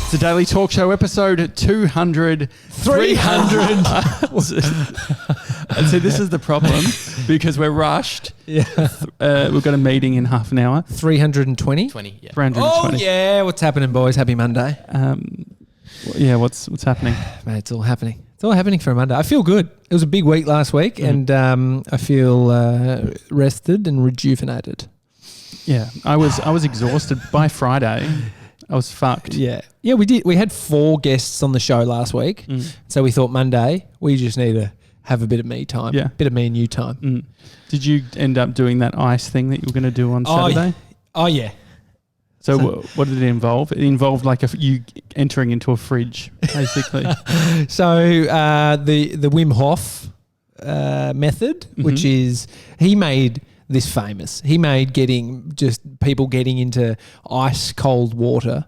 It's a Daily Talk Show episode 200. 300. And so this is the problem because we're rushed. Yeah. We've got a meeting in half an hour. 320? 20, yeah. 320. Oh, yeah. What's happening, boys? Happy Monday. Yeah, what's happening? Mate, it's all happening. It's all happening for a Monday. I feel good. It was a big week last week and I feel rested and rejuvenated. Yeah, I was exhausted by Friday. I was fucked. Yeah. Yeah, we did. We had 4 guests on the show last week. So we thought Monday, we just need to have a bit of me time. Yeah. Bit of me and you time. Did you end up doing that ice thing that you were going to do on Saturday? Oh, yeah. So what did it involve? It involved like you entering into a fridge, basically. So the Wim Hoff Method, which is, he made this famous. He made people getting into ice cold water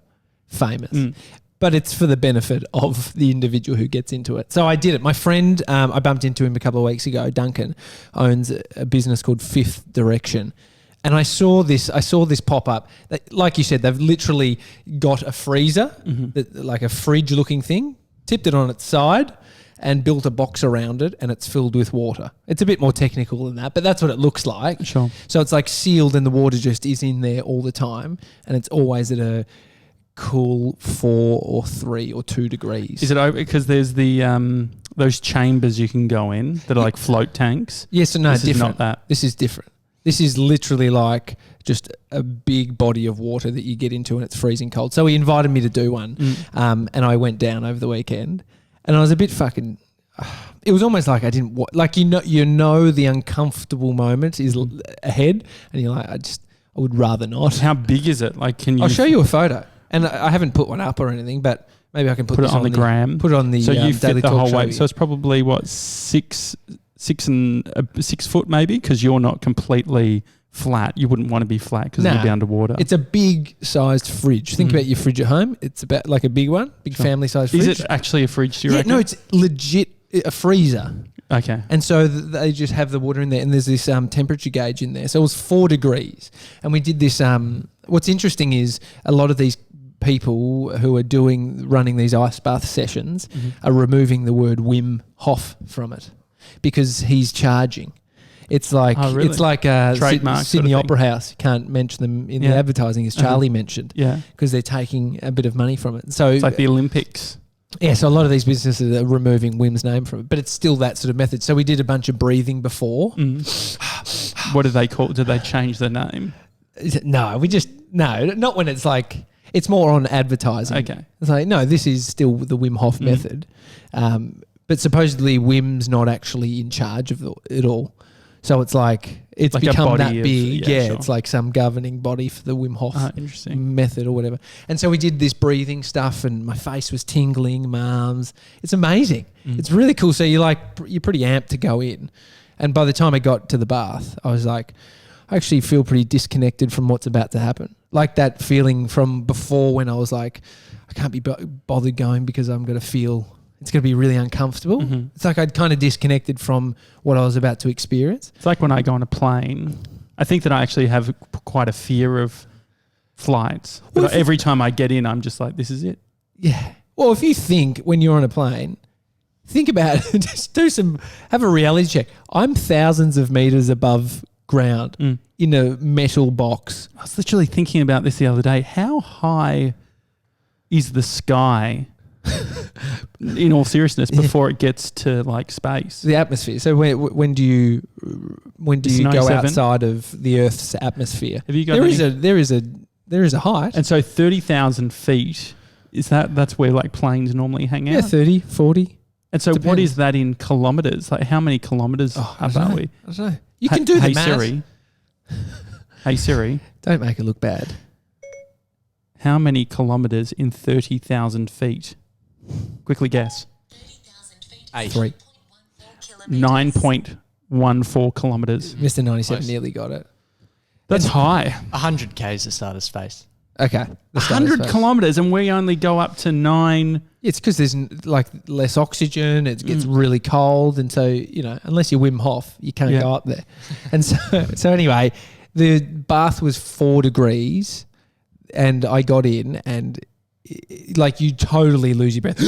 famous. But it's for the benefit of the individual who gets into it. So I did it. My friend, I bumped into him a couple of weeks ago, Duncan, owns a business called Fifth Direction. And I saw this pop up. Like you said, they've literally got a freezer, like a fridge looking thing, tipped it on its side and built a box around it, and it's filled with water. It's a bit more technical than that, but that's what it looks like. Sure. So it's like sealed and the water just is in there all the time, and it's always at a cool 4 or 3 or 2 degrees. Is it over? Because there's the those chambers you can go in that are like float tanks. Yes and no, this different. Is not that. This is different. This is literally like just a big body of water that you get into and it's freezing cold. So he invited me to do one, and I went down over the weekend. And I was a bit fucking. It was almost like I didn't like you know the uncomfortable moment is ahead, and you're like I would rather not. How big is it? Like, can you? I'll show you a photo, and I haven't put one up or anything, but maybe I can put it this on the gram. Put it on the so you fit Daily the Talk whole show. way. So it's probably what 6 foot maybe because you're not completely flat. You wouldn't want to be flat because you'd be underwater. It's a big sized fridge. Think about your fridge at home. It's about like a big one, family sized fridge. Is it actually a fridge, do you reckon? No, it's legit a freezer. Okay. And so they just have the water in there and there's this temperature gauge in there. So it was 4 degrees. And we did this. What's interesting is a lot of these people who are running these ice bath sessions are removing the word Wim Hoff from it because he's charging. It's like it's like trademark Sydney Opera House. You can't mention them in the advertising, as Charlie mentioned. Yeah, because they're taking a bit of money from it. So it's like the Olympics. Yeah, so a lot of these businesses are removing Wim's name from it, but it's still that sort of method. So we did a bunch of breathing before. What do they call? Did they change the name? No, not when it's like it's more on advertising. Okay, it's like no, this is still the Wim Hoff method, but supposedly Wim's not actually in charge of it all. So it's like it's like become that big. Sure. It's like some governing body for the Wim Hoff method or whatever. And so we did this breathing stuff and my face was tingling, my arms. It's amazing. It's really cool. So you're pretty amped to go in. And by the time I got to the bath, I was like, I actually feel pretty disconnected from what's about to happen. Like that feeling from before when I was like, I can't be bothered going because I'm going to feel... It's going to be really uncomfortable. It's like I'd kind of disconnected from what I was about to experience. It's like when I go on a plane. I think that I actually have quite a fear of flights. But every time I get in, I'm just like, this is it. Yeah. Well, if you think when you're on a plane, think about it. Just have a reality check. I'm thousands of meters above ground in a metal box. I was literally thinking about this the other day. How high is the sky... in all seriousness, before it gets to like space, the atmosphere. So when do you go outside of the Earth's atmosphere? Have you got there is a height, and so 30,000 feet is that's where like planes normally hang out. Yeah, 30, 40. And so, what is that in kilometers? Like, how many kilometers up are we? I don't know. You can do the math. Siri. Hey Siri, don't make it look bad. How many kilometers in 30,000 feet? Quickly guess. 3. 9.14 kilometers. Mr. 97 nearly got it. That's high. 100 k's the start of space. Okay. 100 kilometers and we only go up to 9. It's because there's like less oxygen. It gets really cold. And so, unless you're Wim Hof, you can't go up there. And so anyway, the bath was 4 degrees and I got in and like you totally lose your breath.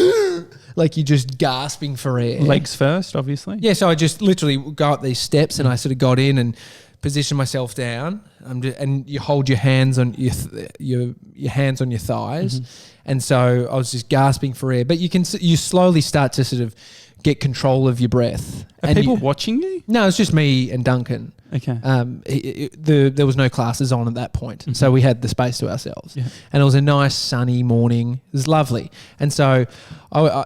Like you're just gasping for air. Legs first, obviously. Yeah, so I just literally go up these steps and I sort of got in and positioned myself down. And you hold your hands on your hands on your thighs. And so I was just gasping for air. But you slowly start to sort of get control of your breath. Are people watching you? No, it's just me and Duncan. Okay. There was no classes on at that point. So we had the space to ourselves. Yeah. And it was a nice sunny morning. It was lovely. And so I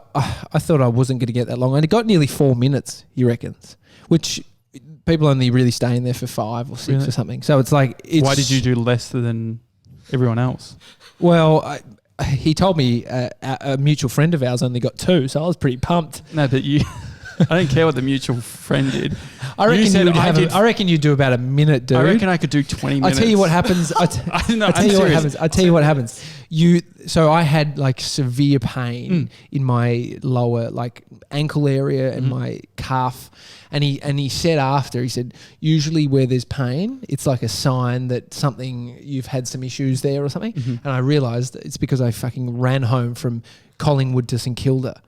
thought I wasn't going to get that long. And it got nearly 4 minutes, he reckons, which people only really stay in there for 5 or 6 or something. So it's like... Why did you do less than everyone else? Well, he told me a mutual friend of ours only got 2, so I was pretty pumped. No, but you... I don't care what the mutual friend did. I reckon you'd do about a minute, dude. I reckon I could do 20 minutes. I tell you what happens. I tell you what happens. So I had like severe pain in my lower like ankle area and my calf. And he said after, he said, usually where there's pain, it's like a sign that you've had some issues there or something. And I realised it's because I fucking ran home from Collingwood to St Kilda,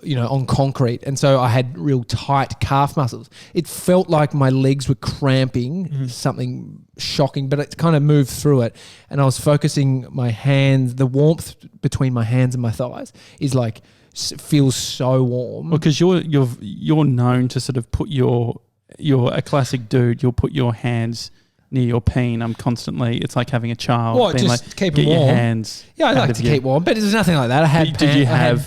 on concrete. And so I had real tight calf muscles. It felt like my legs were cramping, something shocking, but it kind of moved through it. And I was focusing my hands, the warmth between my hands and my thighs is like, feels so warm. Well, because you're known to sort of put you're a classic dude. You'll put your hands near your peen. Constantly. It's like having a child. Well, just like, keep them warm. Your hands. Yeah, I like to keep warm, but there's nothing like that. I had.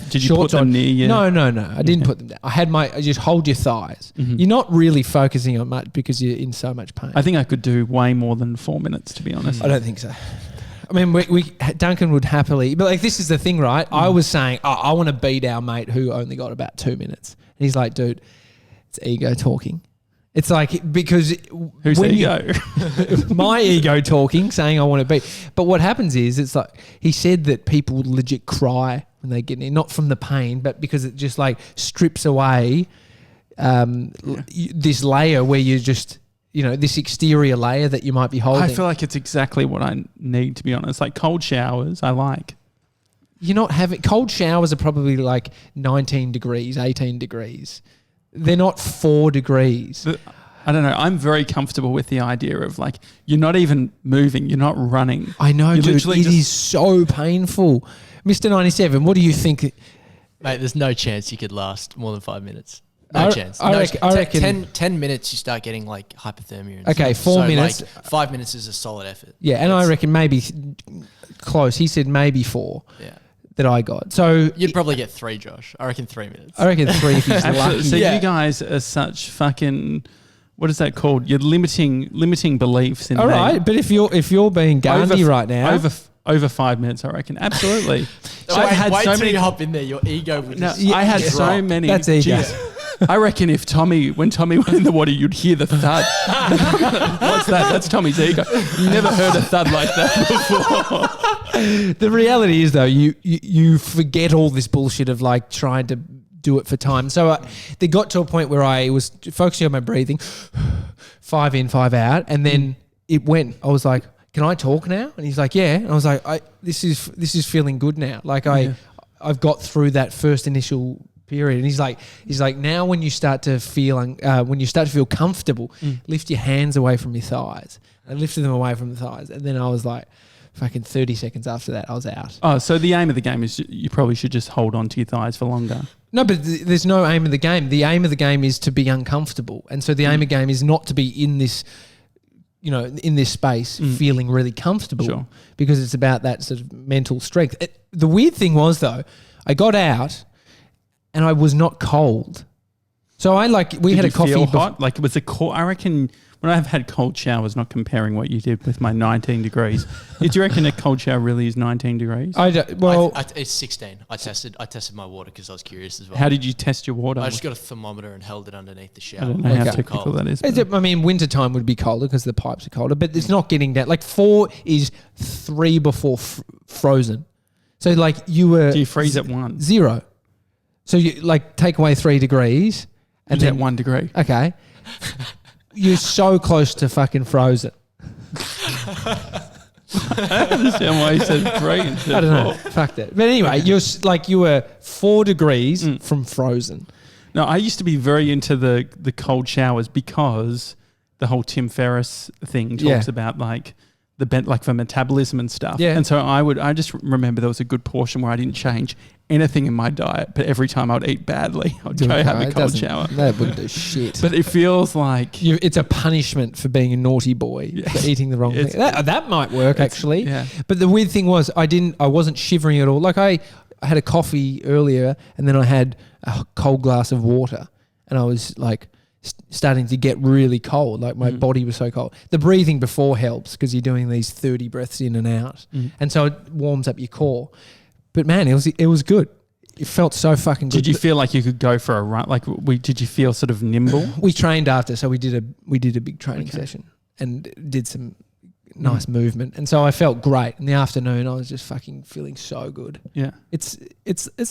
Did you put them near you? No. I didn't put them down. I just hold your thighs. You're not really focusing on much because you're in so much pain. I think I could do way more than 4 minutes, to be honest. I don't think so. I mean, Duncan would happily, but like this is the thing, right? I was saying, I want to beat our mate who only got about 2 minutes. And he's like, dude, it's ego talking. It's like, because... Whose ego? My ego talking, saying I want to beat. But what happens is, it's like, he said that people legit cry when they get in, not from the pain, but because it just like strips away this layer where you're just... this exterior layer that you might be holding. I feel like it's exactly what I need, to be honest. Like cold showers, I like. You're not having... Cold showers are probably like 19 degrees, 18 degrees. They're not 4 degrees. I don't know. I'm very comfortable with the idea of like, you're not even moving. You're not running. I know, dude. It is so painful. Mr. 97, what do you think? Mate, there's no chance you could last more than 5 minutes. No chance. I reckon 10 minutes you start getting like hypothermia. Okay, 4 minutes. Like 5 minutes is a solid effort. Yeah, and I reckon maybe close. He said maybe 4. Yeah. That I got. So you'd probably get 3, Josh. I reckon 3 minutes. I reckon 3 if he's lucky. So you guys are such fucking... What is that called? You're limiting beliefs in me. All right, but if you're being Gandhi right now... Over 5 minutes, I reckon. Absolutely. Wait till you hop in there. Your ego will just... I had so many... That's ego. I reckon when Tommy went in the water, you'd hear the thud. What's that? That's Tommy's ego. You never heard a thud like that before. The reality is, though, you forget all this bullshit of like trying to do it for time. So they got to a point where I was focusing on my breathing, 5 in, 5 out, and then it went. I was like, "Can I talk now?" And he's like, "Yeah." And I was like, "This is feeling good now. Like I've got through that first initial." Period. And he's like, now when you start to feel comfortable, lift your hands away from your thighs. I lifted them away from the thighs, and then I was like, fucking 30 seconds after that, I was out. Oh, so the aim of the game is you probably should just hold on to your thighs for longer. No, but there's no aim of the game. The aim of the game is to be uncomfortable, and so the aim of the game is not to be in this, in this space feeling really comfortable, because it's about that sort of mental strength. The weird thing was though, I got out. And I was not cold. So I we had a coffee. Feel hot? Like it was I reckon when I've had cold showers, not comparing what you did with my 19 degrees. Do you reckon a cold shower really is 19 degrees? It's 16. I tested my water because I was curious as well. How did you test your water? I just got a thermometer and held it underneath the shower. I don't know how technical that is. I mean, winter time would be colder because the pipes are colder, but it's not getting down. Like 4 is 3 before frozen. So like you were... Do you freeze at 1? 0. So you take away 3 degrees and then 1 degree. Okay. You're so close to fucking frozen. I don't understand why he said 3 instead of 4. I don't know. Fuck that. But anyway, you were 4 degrees from frozen. No, I used to be very into the cold showers because the whole Tim Ferriss thing talks about like for metabolism and stuff. Yeah. And so I just remember there was a good portion where I didn't change anything in my diet, but every time I would eat badly, I would go have a cold shower. That wouldn't do shit. But it feels like it's a punishment for being a naughty boy, for eating the wrong thing. That might work actually. Yeah. But the weird thing was I wasn't shivering at all. Like I had a coffee earlier and then I had a cold glass of water and I was like starting to get really cold. Like my body was so cold. The breathing before helps because you're doing these 30 breaths in and out. And so it warms up your core. But man, it was good. It felt so fucking good. Did you feel like you could go for a run? Like did you feel sort of nimble? We trained after, so we did a big training session and did some nice movement. And so I felt great. In the afternoon I was just fucking feeling so good. Yeah. It's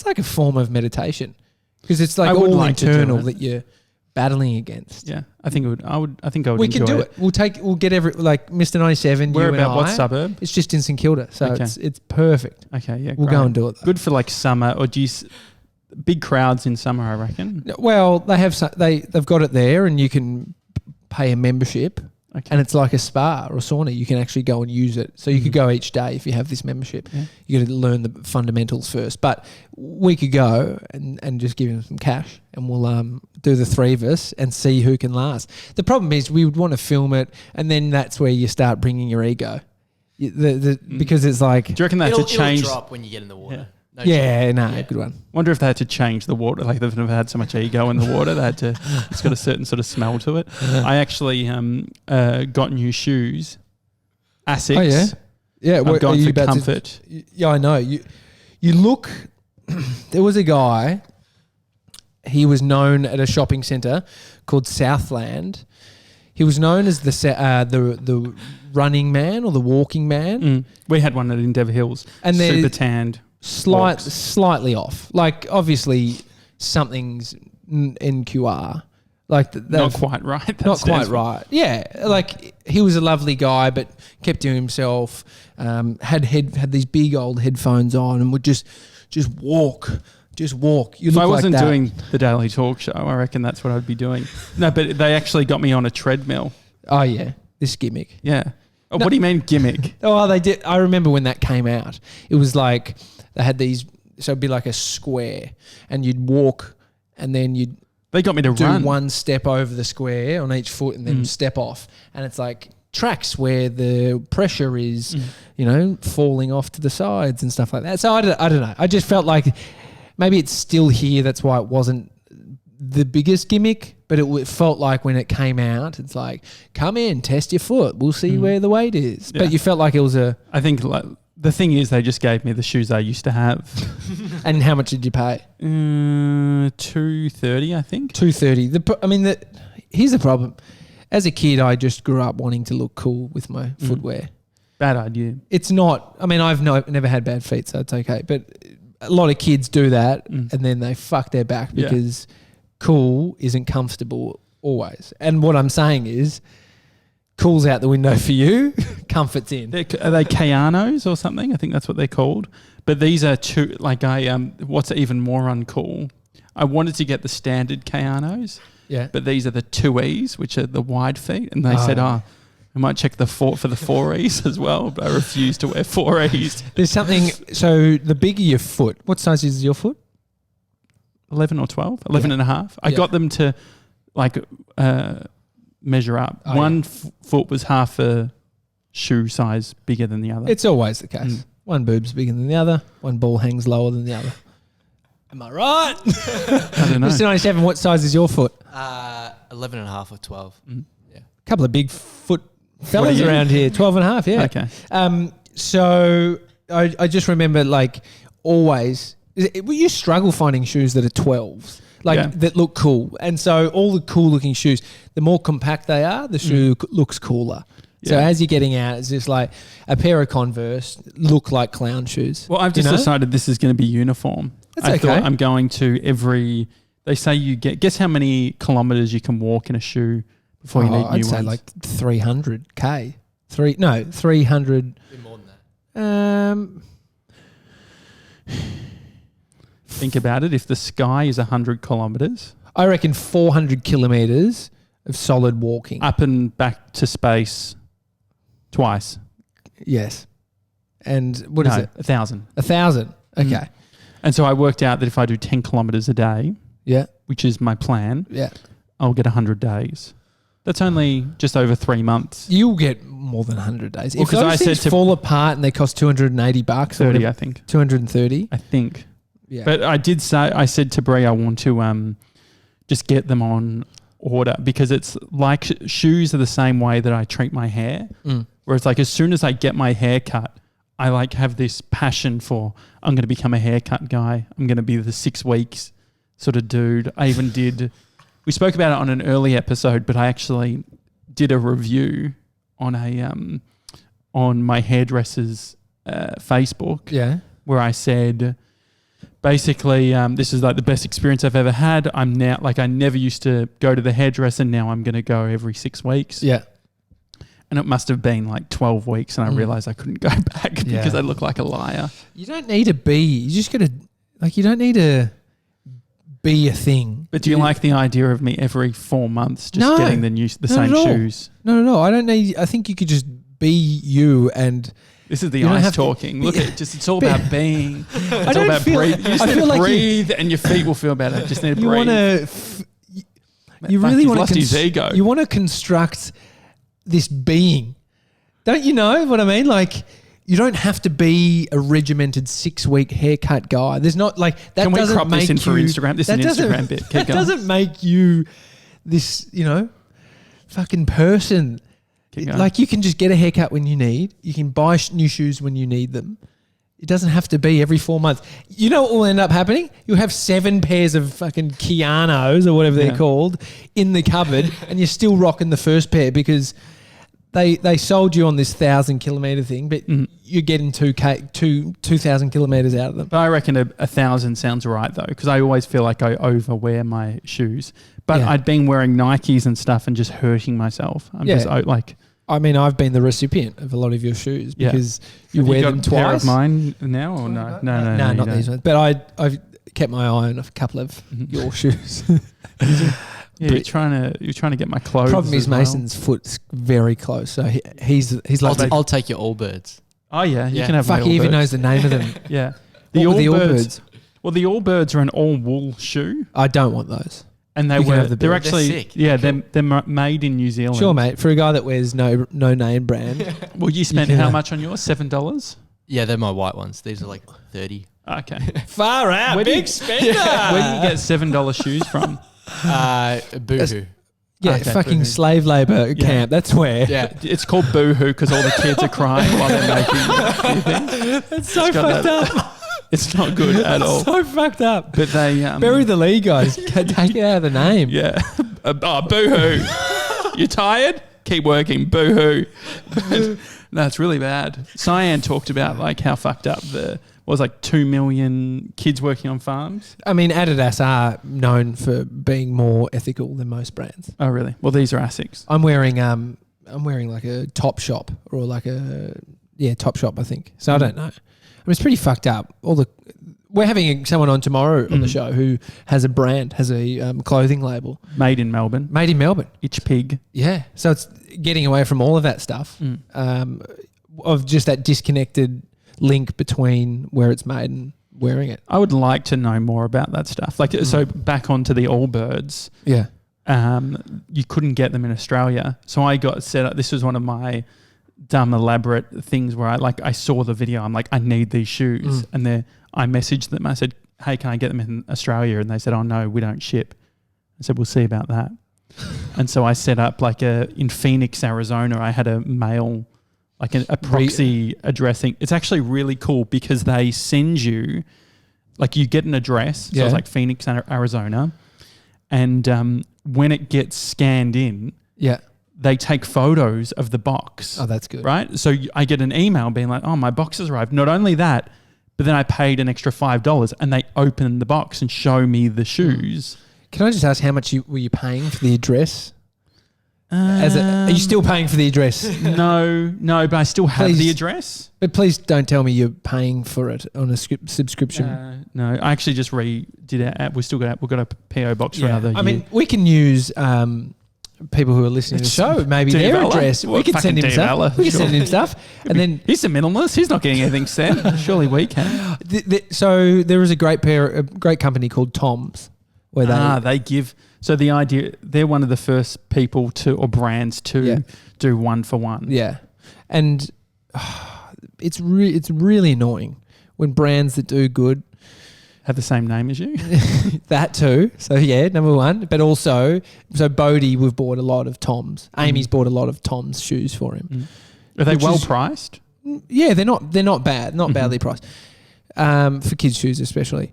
like a form of meditation because it's like all internal that you're battling against. Yeah, I think I would. We could do it. We'll get Mr. 97. Where about what suburb? It's just in St Kilda, so it's perfect. Okay, yeah, we'll go and do it. Though. Good for like summer, or do you big crowds in summer? I reckon. Well, they've got it there, and you can pay a membership. Okay. And it's like a spa or a sauna. You can actually go and use it. So you could go each day if you have this membership. Yeah. You got to learn the fundamentals first. But we could go and just give him some cash and we'll do the 3 of us and see who can last. The problem is we would want to film it and then that's where you start bringing your ego. Because it's like... Do you reckon they had to change... It'll drop when you get in the water. Yeah. Good one. Wonder if they had to change the water. Like they've never had so much ego in the water. They had to. It's got a certain sort of smell to it. I actually got new shoes. Asics. Oh yeah. I'm going for comfort. I know. You look. There was a guy. He was known at a shopping centre called Southland. He was known as the running man or the walking man. We had one at Endeavour Hills. And super tanned. Slightly off. Like obviously something's NQR. Like not quite right. Not quite right. Yeah, like he was a lovely guy, but kept to himself. Had these big old headphones on and would just walk. Just walk. If I wasn't doing the daily talk show, I reckon that's what I'd be doing. No, but they actually got me on a treadmill. Oh yeah, this gimmick. Yeah. Oh, no. What do you mean gimmick? Oh, they did. I remember when that came out. It was like they had these. So it'd be like a square, and you'd walk, and then They got me to do run one step over the square on each foot, and then step off, and it's like tracks where the pressure is, falling off to the sides and stuff like that. So I don't know. I just felt like maybe it's still here. That's why it wasn't the biggest gimmick, but it felt like when it came out, it's like, come in, test your foot. We'll see where the weight is. Yeah. But you felt like it was I think the thing is they just gave me the shoes I used to have. And how much did you pay? $230, I think. $230. Here's the problem. As a kid, I just grew up wanting to look cool with my footwear. Bad idea. It's not. I've never had bad feet, so it's okay. But a lot of kids do that, and then they fuck their back because cool isn't comfortable always. And what I'm saying is, cool's out the window for you, comfort's in. Are they Kayanos or something? I think that's what they're called. But these are two. Like what's even more uncool? I wanted to get the standard Kayanos. Yeah. But these are the 2Es, which are the wide feet, and they said, I might check for the 4Es as well, but I refuse to wear 4Es. There's something, so the bigger your foot, what size is your foot? 11 or 12, 11 and a half. I got them to measure up. One foot was half a shoe size bigger than the other. It's always the case. One boob's bigger than the other, one ball hangs lower than the other. Am I right? I don't know. Mr. 97, what size is your foot? 11 and a half or 12. Yeah. A couple of big foot fellas around here. 12 and a half, yeah. Okay. So I just remember always, you struggle finding shoes that are 12s, that look cool. And so all the cool looking shoes, the more compact they are, the shoe looks cooler. So as you're getting out, it's just like a pair of Converse look like clown shoes. Well, I've just decided this is going to be uniform. I thought I'm going to they say you guess how many kilometers you can walk in a shoe before you need new ones? I'd say 300K. 300. More Think about it. If the sky is 100 kilometres. I reckon 400 kilometres of solid walking. Up and back to space twice. Yes. And what is it? 1,000. 1,000. Okay. And so I worked out that if I do 10 kilometres a day, which is my plan, I'll get 100 days. That's only just over 3 months. You'll get more than 100 days. Well, if those things fall apart and they cost $280, 30, I think. 230, I think. Yeah. But I said to Brie, I want to just get them on order because it's like shoes are the same way that I treat my hair. Where it's like as soon as I get my hair cut, I like have this passion for I'm going to become a haircut guy. I'm going to be the 6 weeks sort of dude. I even we spoke about it on an early episode, but I actually did a review on on my hairdresser's Facebook. Where I said, basically, this is like the best experience I've ever had. I'm now I never used to go to the hairdresser. Now I'm going to go every 6 weeks. Yeah. And it must have been like 12 weeks and I realized I couldn't go back because I look like a liar. You don't need to be, you just got to, you don't need to be a thing. But do you like the idea of me every 4 months just getting the same shoes? No. I don't need, I think you could just be you and... This is the ice talking. Look at it's all about being. It's all about breathing. You just need to breathe and your feet will feel better. Just need to breathe. You really want to his ego. You want to construct this being. Don't you know what I mean? Like you don't have to be a regimented 6-week haircut guy. There's not that. Can we crop this in for Instagram? This is an Instagram bit. That doesn't make you this, fucking person. Like you can just get a haircut when you need. You can buy new shoes when you need them. It doesn't have to be every 4 months. You know what will end up happening? You'll have 7 pairs of fucking Keanos or whatever they're called in the cupboard and you're still rocking the first pair because they sold you on this 1,000-kilometre thing, but you're getting 2,000 kilometres out of them. But I reckon 1,000 sounds right though because I always feel like I overwear my shoes. But I'd been wearing Nikes and stuff and just hurting myself. I'm just like... I mean, I've been the recipient of a lot of your shoes because you wear them twice. Have you got a pair of mine now or no? No, not these ones. But I've kept my eye on a couple of your shoes. You're trying to get my clothes. Problem is Mason's foot's very close, so he's like. I'll take your Allbirds. Oh yeah, you can have. Fuck, he even knows the name of them. Yeah, the Allbirds. Well, the Allbirds are an all wool shoe. I don't want those. And they're actually sick. They're made in New Zealand. Sure, mate. For a guy that wears no name brand. Well, you spent how much on yours? $7? Yeah, they're my white ones. These are like 30. Okay. Far out, big spender. Where do you get $7 shoes from? Boohoo. Yeah, okay, fucking Boohoo. Slave labour camp. That's where. Yeah, it's called Boohoo because all the kids are crying while they're making things. That's so fucked up. It's not good at all. So fucked up. But they bury the lead, guys. Take it out of the name. Yeah. Boohoo. You tired? Keep working. Boohoo. No, it's really bad. Cyan talked about like how fucked up was like 2 million kids working on farms. I mean, Adidas are known for being more ethical than most brands. Oh, really? Well, these are ASICs. I'm wearing like a Topshop or like a Topshop, I think. So I don't know. I mean, it's pretty fucked up. We're having someone on tomorrow on the show who has a brand, has a clothing label. Made in Melbourne. Itch Pig. Yeah. So it's getting away from all of that stuff, of just that disconnected link between where it's made and wearing it. I would like to know more about that stuff. So back onto the Allbirds. Yeah. You couldn't get them in Australia. So I got set up. This was one of my dumb elaborate things where I saw the video. I'm like, I need these shoes. And I messaged them. I said, hey, can I get them in Australia? And they said, oh no, we don't ship. I said, we'll see about that. And so I set up in Phoenix, Arizona, I had a mail, a proxy addressing. It's actually really cool because they send you, you get an address. So it's Phoenix, Arizona. And when it gets scanned in, they take photos of the box. Oh, that's good. Right? So I get an email being like, oh, my box has arrived. Not only that, but then I paid an extra $5 and they open the box and show me the shoes. Can I just ask how much were you paying for the address? Are you still paying for the address? No, but I still have the address. But please don't tell me you're paying for it on a subscription. No, I actually just redid our app. We've got a PO box for another year. I mean, we can use people who are listening to the show, maybe their address. We can send him stuff. We can send him stuff. And then he's a minimalist. He's not getting anything sent. Surely we can. So there is a great company called Tom's where they give. So the idea, they're one of the first people or brands to do 1-for-1. Yeah. And it's really annoying when brands that do good have the same name as you. That too. So number one. But also, Bodie, we've bought a lot of Tom's. Amy's bought a lot of Tom's shoes for him. Are they well priced? Yeah, they're not bad. Not badly priced. For kids' shoes especially.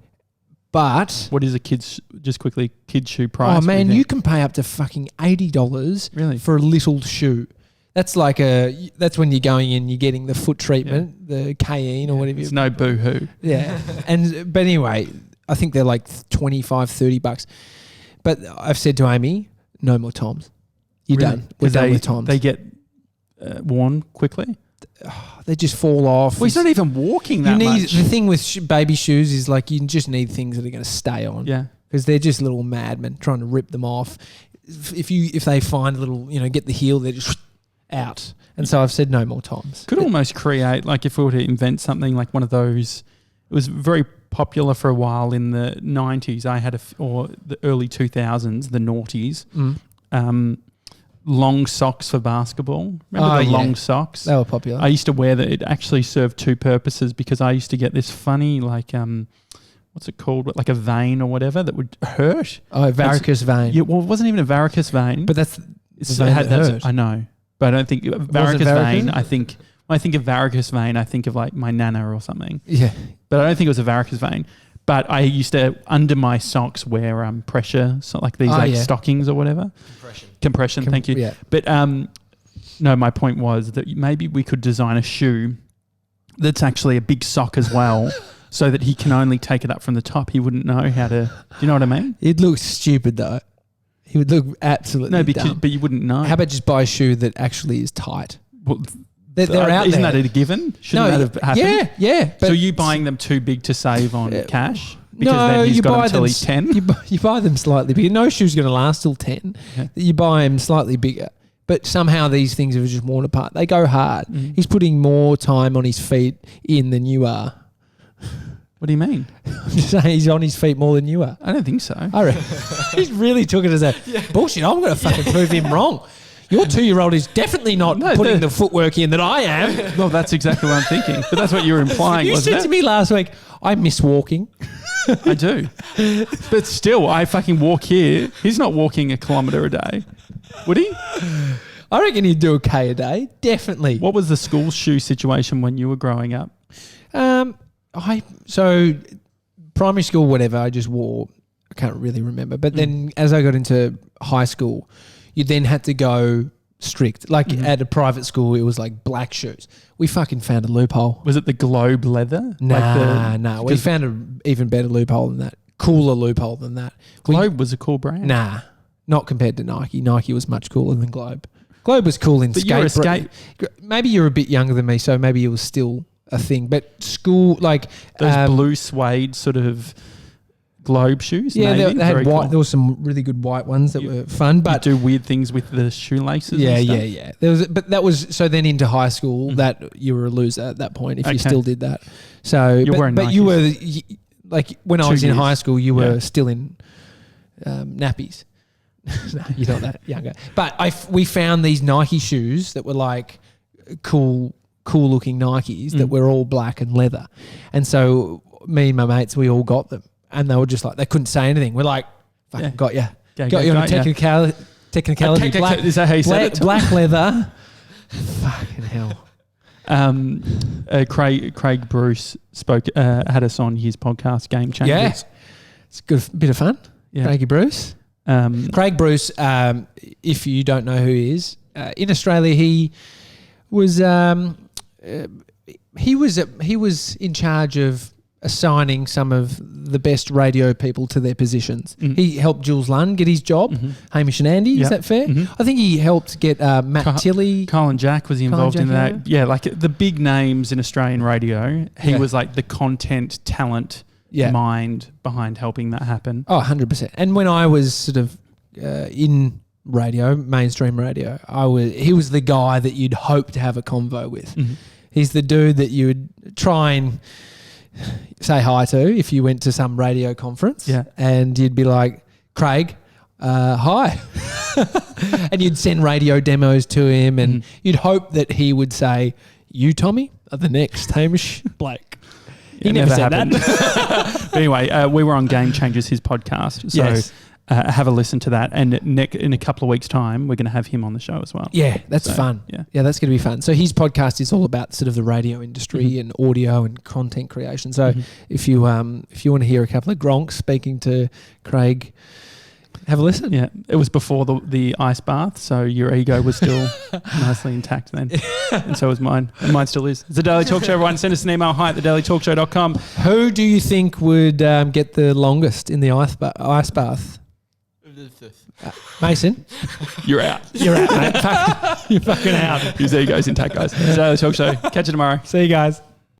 But what is a kid's shoe price? Oh man, you can pay up to fucking $80 for a little shoe. That's that's when you're going in, you're getting the foot treatment, the cayenne or whatever. It's no boo-hoo. Yeah. But anyway, I think they're like $25-$30. But I've said to Amy, no more Toms. You're done. We're done with Toms. They get worn quickly? They just fall off. Well, he's not even walking that much. The thing with baby shoes is like you just need things that are going to stay on. Yeah. Because they're just little madmen trying to rip them off. If they find a little, get the heel, they're just out. And so I've said no more Toms. Could almost create, like if we were to invent something like one of those, it was very popular for a while in the 90s. I had or the early 2000s, the noughties. Long socks for basketball. Remember the long socks? They were popular. I used to wear that. It actually served two purposes because I used to get this funny, like, what's it called? Like a vein or whatever that would hurt. Oh, varicose vein. Yeah, well, it wasn't even a varicose vein. But that's the vein that hurt. I know. But I don't think varicose vein, when I think of varicose vein, I think of like my nana or something. Yeah. But I don't think it was a varicose vein. But I used to, under my socks, wear pressure, so like these stockings or whatever. Compression, thank you. Yeah. But no, my point was that maybe we could design a shoe that's actually a big sock as well so that he can only take it up from the top. He wouldn't know how to, do you know what I mean? It'd look stupid though. He would look absolutely dumb. But you wouldn't know. How about just buy a shoe that actually is tight? Well, they're out isn't there. that a given? Shouldn't that have happened? Yeah. So you buying them too big to save on cash? Because no, then he's you got buy them till them. he's 10? You buy them slightly bigger. No shoe's going to last till 10. Yeah. You buy them slightly bigger. But somehow these things have just worn apart. They go hard. He's putting more time on his feet than you are. What do you mean? I'm just saying he's on his feet more than you are. I don't think so. I reckon. He really took it as a bullshit. I'm going to fucking prove him wrong. Your 2-year-old is definitely not putting the footwork in that I am. Well, that's exactly what I'm thinking. But that's what you were implying, wasn't it? You said to me last week, I miss walking. I do. But still, I fucking walk here. He's not walking 1 kilometre a day. Would he? I reckon he'd do a K a day. Definitely. What was the school shoe situation when you were growing up? So primary school, whatever, I just wore, I can't really remember. But then as I got into high school, you then had to go strict. Like at a private school, it was like black shoes. We fucking found a loophole. Was it the Globe leather? Nah. We found an even better loophole than that. Cooler loophole than that. Globe was a cool brand. Nah, not compared to Nike. Nike was much cooler than Globe. Globe was cool in skate. Maybe you're a bit younger than me, so maybe it was still a thing. But school, like those blue suede sort of Globe shoes. Yeah, they had white. Cool. There were some really good white ones that were fun. But you do weird things with the shoelaces. Yeah. That was so. Then into high school, that you were a loser at that point if you still did that. So, but you were like when I was in high school, you were still in nappies. No, you're not that younger. But we found these Nike shoes that were like cool looking Nikes that were all black and leather, and so me and my mates, we all got them. And they were just like, they couldn't say anything. We're like, fucking got you. Got you on a technicality. Is that how you said it? Black leather. Fucking hell. Craig Bruce had us on his podcast, Game Changers. Yeah. It's a good bit of fun. Yeah. Craigie Bruce. Craig Bruce, if you don't know who he is, in Australia, he was in charge of assigning some of the best radio people to their positions. He helped Jules Lund get his job. Hamish and Andy, is that fair? I think he helped get Matt Tilley. Colin Jack was involved in that. Yeah, like the big names in Australian radio. He was like the content talent mind behind helping that happen. Oh, 100%. And when I was sort of in radio, mainstream radio, he was the guy that you'd hope to have a convo with. He's the dude that you would try and say hi to if you went to some radio conference. Yeah. And you'd be like, Craig, hi. And you'd send radio demos to him and you'd hope that he would say, you, Tommy, are the next Hamish Blake. He never said that. But anyway, we were on Game Changers, his podcast. So have a listen to that. And in a couple of weeks' time, we're going to have him on the show as well. Yeah, that's fun. Yeah, that's going to be fun. So his podcast is all about sort of the radio industry and audio and content creation. So if you want to hear a couple of gronks speaking to Craig, have a listen. Yeah, it was before the ice bath, so your ego was still nicely intact then. And so was mine. And mine still is. It's the Daily Talk Show, everyone. Send us an email, hi@thedailytalkshow.com. Who do you think would get the longest in the ice bath? Mason? You're out. You're out, mate. You're fucking out. His ego's intact, guys. It's the Daily Talk Show. Catch you tomorrow. See you guys.